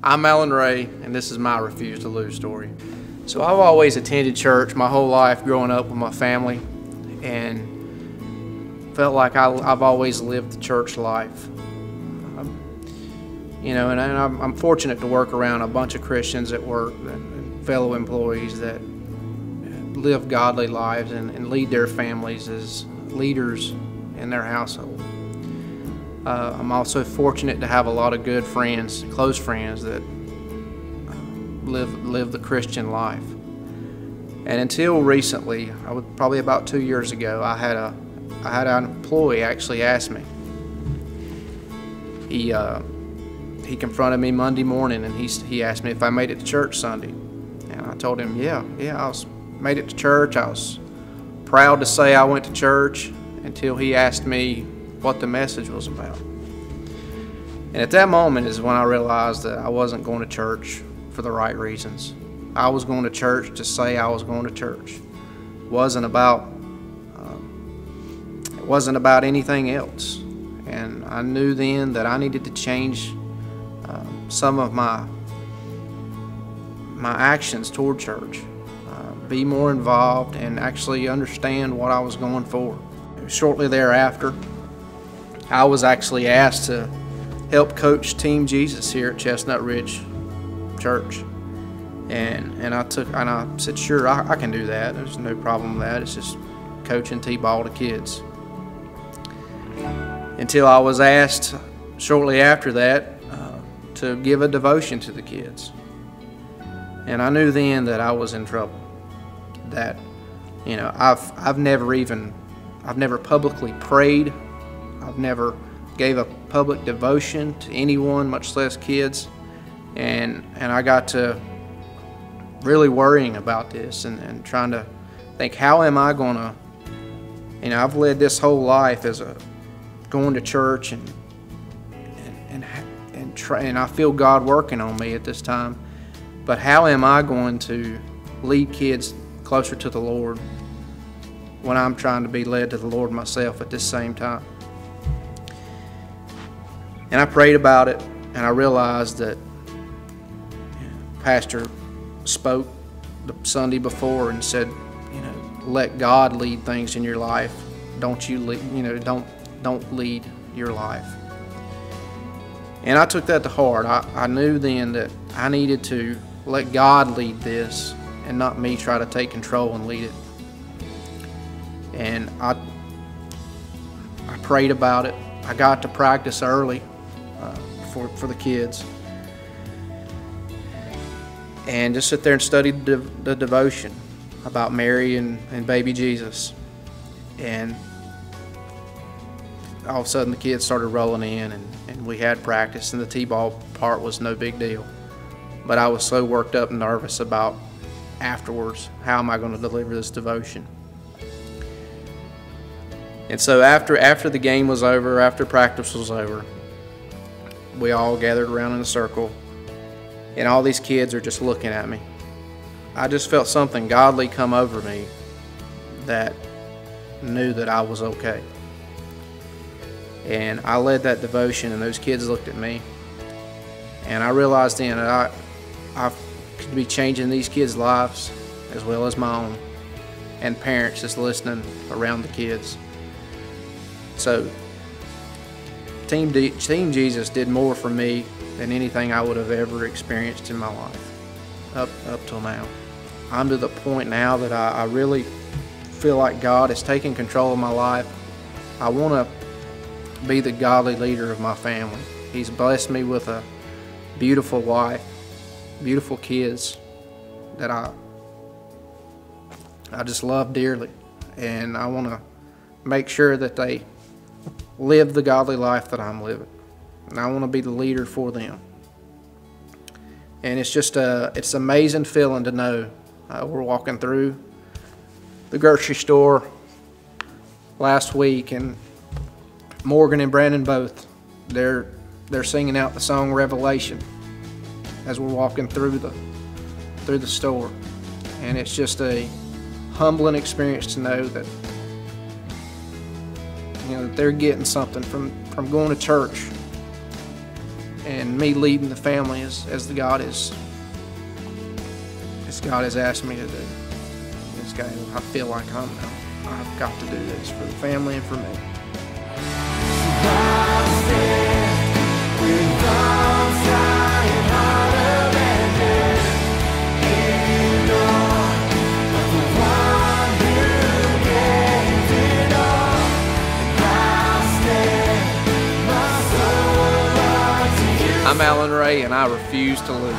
I'm Alan Wray, and this is my Refuse to Lose story. So I've always attended church my whole life growing up with my family, and felt like I've always lived the church life. And I'm fortunate to work around a bunch of Christians at work, and fellow employees that live godly lives and lead their families as leaders in their household. I'm also fortunate to have a lot of good friends, close friends that live the Christian life. And until recently, probably about 2 years ago, I had an employee actually ask me. He confronted me Monday morning, and he asked me if I made it to church Sunday, and I told him, yeah, made it to church. I was proud to say I went to church until he asked me what the message was about. And at that moment is when I realized that I wasn't going to church for the right reasons. I was going to church to say I was going to church. It wasn't about anything else. And I knew then that I needed to change some of my actions toward church, be more involved, and actually understand what I was going for. Shortly thereafter, I was actually asked to help coach Team Jesus here at Chestnut Ridge Church, and I said, sure, I can do that. There's no problem with that. It's just coaching T-ball to kids. Until I was asked shortly after that to give a devotion to the kids, and I knew then that I was in trouble. That I've never publicly prayed. I've never gave a public devotion to anyone, much less kids, and I got to really worrying about this and trying to think, how am I going to, I've led this whole life as going to church and I feel God working on me at this time, but how am I going to lead kids closer to the Lord when I'm trying to be led to the Lord myself at this same time? And I prayed about it, and I realized that Pastor spoke the Sunday before and said, let God lead things in your life. Don't you lead, don't lead your life. And I took that to heart. I knew then that I needed to let God lead this and not me try to take control and lead it. And I prayed about it. I got to practice early for the kids, and just sit there and study the devotion about Mary and baby Jesus. And all of a sudden the kids started rolling in, and we had practice, and the T-ball part was no big deal. But I was so worked up and nervous about afterwards, how am I going to deliver this devotion? And so after the game was over, after practice was over, we all gathered around in a circle, and all these kids are just looking at me. I just felt something godly come over me that knew that I was okay. And I led that devotion, and those kids looked at me, and I realized then that I could be changing these kids' lives as well as my own, and parents just listening around the kids. So Team Jesus did more for me than anything I would have ever experienced in my life up till now. I'm to the point now that I really feel like God is taking control of my life. I want to be the godly leader of my family. He's blessed me with a beautiful wife, beautiful kids that I just love dearly, and I want to make sure that they live the godly life that I'm living, and I want to be the leader for them. And it's just it's an amazing feeling to know we're walking through the grocery store last week, and Morgan and Brandon both, they're singing out the song Revelation as we're walking through the store. And it's just a humbling experience to know that that they're getting something from going to church and me leading the family as God has asked me to do. I feel like I've got to do this for the family and for me. I'm Alan Wray, and I refuse to lose.